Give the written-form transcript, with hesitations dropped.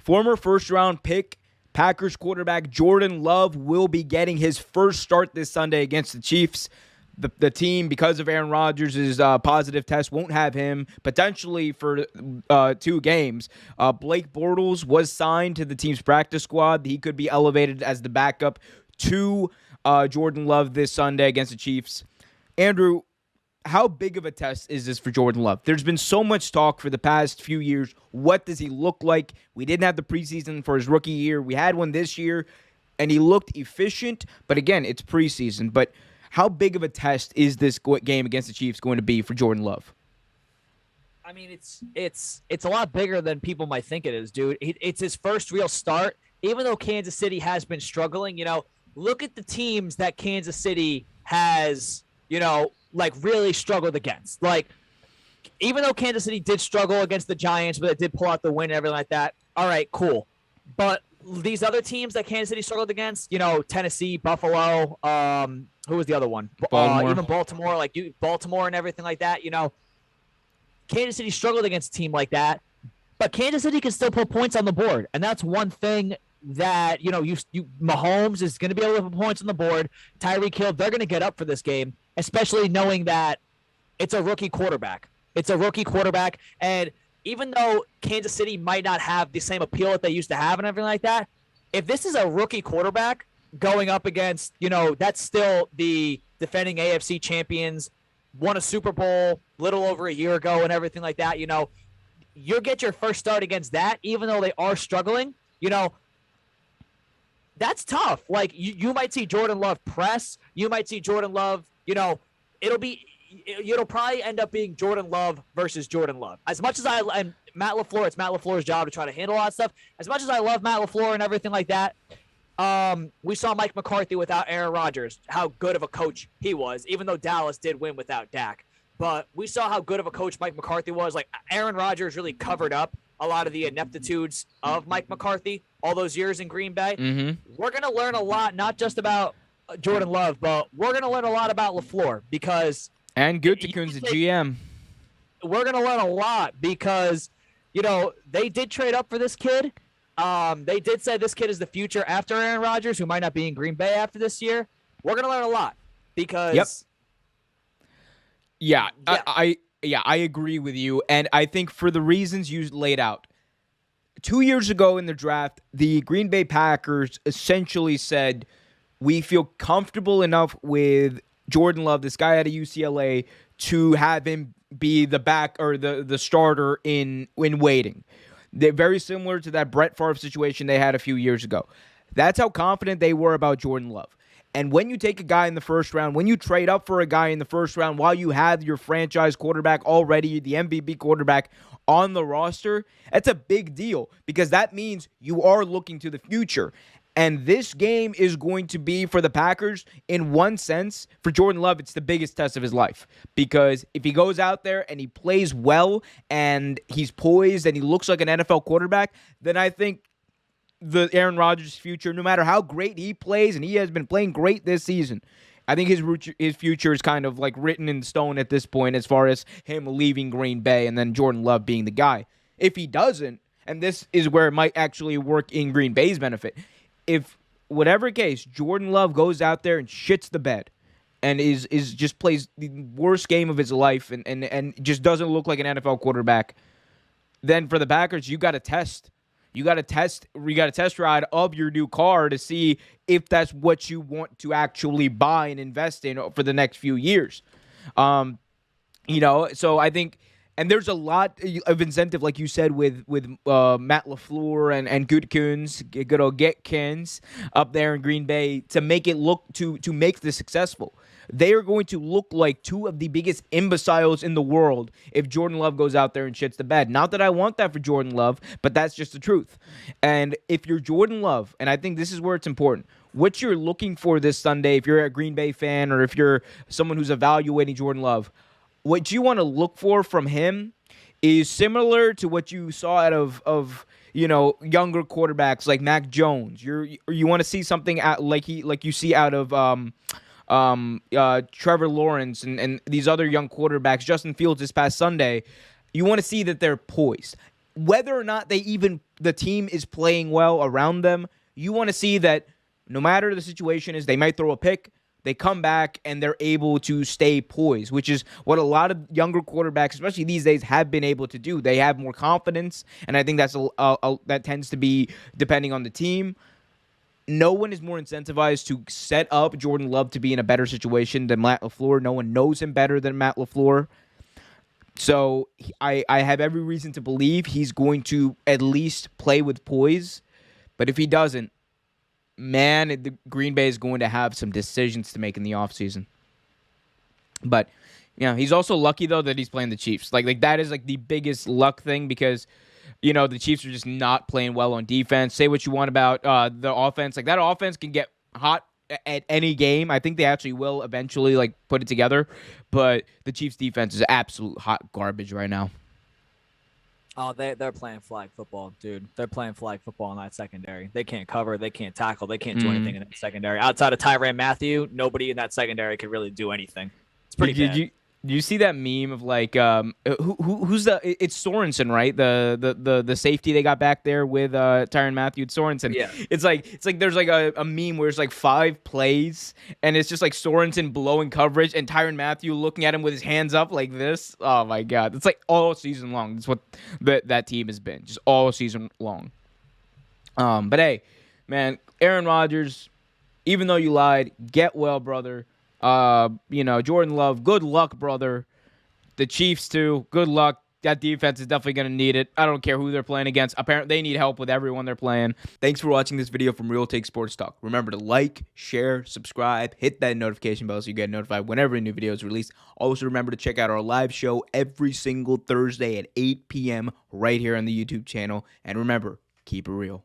Former first-round pick Packers quarterback Jordan Love will be getting his first start this Sunday against the Chiefs. The team, because of Aaron Rodgers' positive test, won't have him potentially for 2 games. Blake Bortles was signed to the team's practice squad. He could be elevated as the backup to Jordan Love this Sunday against the Chiefs. Andrew, how big of a test is this for Jordan Love? There's been so much talk for the past few years. What does he look like? We didn't have the preseason for his rookie year. We had one this year, and he looked efficient. But again, it's preseason. But how big of a test is this game against the Chiefs going to be for Jordan Love? I mean, it's a lot bigger than people might think it is, dude. It's his first real start. Even though Kansas City has been struggling, look at the teams that Kansas City has, really struggled against. Like, even though Kansas City did struggle against the Giants, but it did pull out the win and everything like that, all right, cool. But these other teams that Kansas City struggled against, Tennessee, Buffalo, who was the other one? Even Baltimore, Baltimore and everything like that, Kansas City struggled against a team like that, but Kansas City can still put points on the board. And that's one thing that, Mahomes is going to be able to put points on the board. Tyreek Hill, they're going to get up for this game, especially knowing that it's a rookie quarterback. And even though Kansas City might not have the same appeal that they used to have and everything like that, if this is a rookie quarterback going up against, that's still the defending AFC champions, won a Super Bowl little over a year ago and everything like that, you'll get your first start against that, even though they are struggling, that's tough. Like, you might see Jordan Love press. You might see Jordan Love, it'll probably end up being Jordan Love versus Jordan Love. As much as and Matt LaFleur, it's Matt LaFleur's job to try to handle all that stuff. As much as I love Matt LaFleur and everything like that, we saw Mike McCarthy without Aaron Rodgers, how good of a coach he was, even though Dallas did win without Dak. But we saw how good of a coach Mike McCarthy was. Like, Aaron Rodgers really covered up a lot of the ineptitudes of Mike McCarthy all those years in Green Bay. Mm-hmm. We're going to learn a lot, not just about Jordan Love, but we're going to learn a lot about LaFleur because – and Gutekunst, the GM. We're going to learn a lot because, they did trade up for this kid. They did say this kid is the future after Aaron Rodgers, who might not be in Green Bay after this year. We're going to learn a lot because Yep. Yeah. I agree with you, and I think for the reasons you laid out. 2 years ago in the draft, the Green Bay Packers essentially said, we feel comfortable enough with Jordan Love, this guy out of UCLA, to have him be the back or the starter in waiting. They're very similar to that Brett Favre situation they had a few years ago. That's how confident they were about Jordan Love. And when you take a guy in the first round, when you trade up for a guy in the first round while you have your franchise quarterback already, the MVP quarterback on the roster, that's a big deal because that means you are looking to the future. And this game is going to be, for the Packers, in one sense, for Jordan Love, it's the biggest test of his life. Because if he goes out there and he plays well and he's poised and he looks like an NFL quarterback, then I think the Aaron Rodgers future, no matter how great he plays, and he has been playing great this season, I think his future is kind of like written in stone at this point as far as him leaving Green Bay and then Jordan Love being the guy. If he doesn't, and this is where it might actually work in Green Bay's benefit, if whatever case, Jordan Love goes out there and shits the bed and is just plays the worst game of his life and just doesn't look like an NFL quarterback, then for the Packers, you got to test. You got a test ride of your new car to see if that's what you want to actually buy and invest in for the next few years. So I think, and there's a lot of incentive, like you said, with Matt LaFleur and Gutekunst, good old Getkins up there in Green Bay to make it look to make this successful. They are going to look like two of the biggest imbeciles in the world if Jordan Love goes out there and shits the bed. Not that I want that for Jordan Love, but that's just the truth. And if you're Jordan Love, and I think this is where it's important, what you're looking for this Sunday, if you're a Green Bay fan or if you're someone who's evaluating Jordan Love, what you want to look for from him is similar to what you saw out of younger quarterbacks like Mac Jones. You want to see something like you see out of Trevor Lawrence and these other young quarterbacks, Justin Fields this past Sunday. You want to see that they're poised. whether or not the team is playing well around them, you want to see that no matter the situation is, they might throw a pick, they come back, and they're able to stay poised, which is what a lot of younger quarterbacks, especially these days, have been able to do. They have more confidence, and I think that tends to be depending on the team. No one is more incentivized to set up Jordan Love to be in a better situation than Matt LaFleur. No one knows him better than Matt LaFleur. So I have every reason to believe he's going to at least play with poise. But if he doesn't, man, the Green Bay is going to have some decisions to make in the offseason. But yeah, he's also lucky though that he's playing the Chiefs. Like that is like the biggest luck thing because the Chiefs are just not playing well on defense. Say what you want about the offense. Like that offense can get hot at any game. I think they actually will eventually like put it together. But the Chiefs defense is absolute hot garbage right now. Oh, they're playing flag football, dude. They're playing flag football in that secondary. They can't cover. They can't tackle. They can't do anything in that secondary. Outside of Tyrann Mathieu, nobody in that secondary can really do anything. It's pretty bad. Do you see that meme of like who's it's Sorensen, right? The safety they got back there with Tyrann Mathieu. Sorensen. Yeah. It's like there's like a meme where it's like 5 plays and it's just like Sorensen blowing coverage and Tyrann Mathieu looking at him with his hands up like this. Oh my god. It's like all season long. That's what that team has been. Just all season long. But hey, man, Aaron Rodgers, even though you lied, get well, brother. Jordan Love, good luck, brother. The Chiefs, too, good luck. That defense is definitely going to need it. I don't care who they're playing against. Apparently, they need help with everyone they're playing. Thanks for watching this video from Real Take Sports Talk. Remember to like, share, subscribe, hit that notification bell so you get notified whenever a new video is released. Also, remember to check out our live show every single Thursday at 8 p.m. right here on the YouTube channel. And remember, keep it real.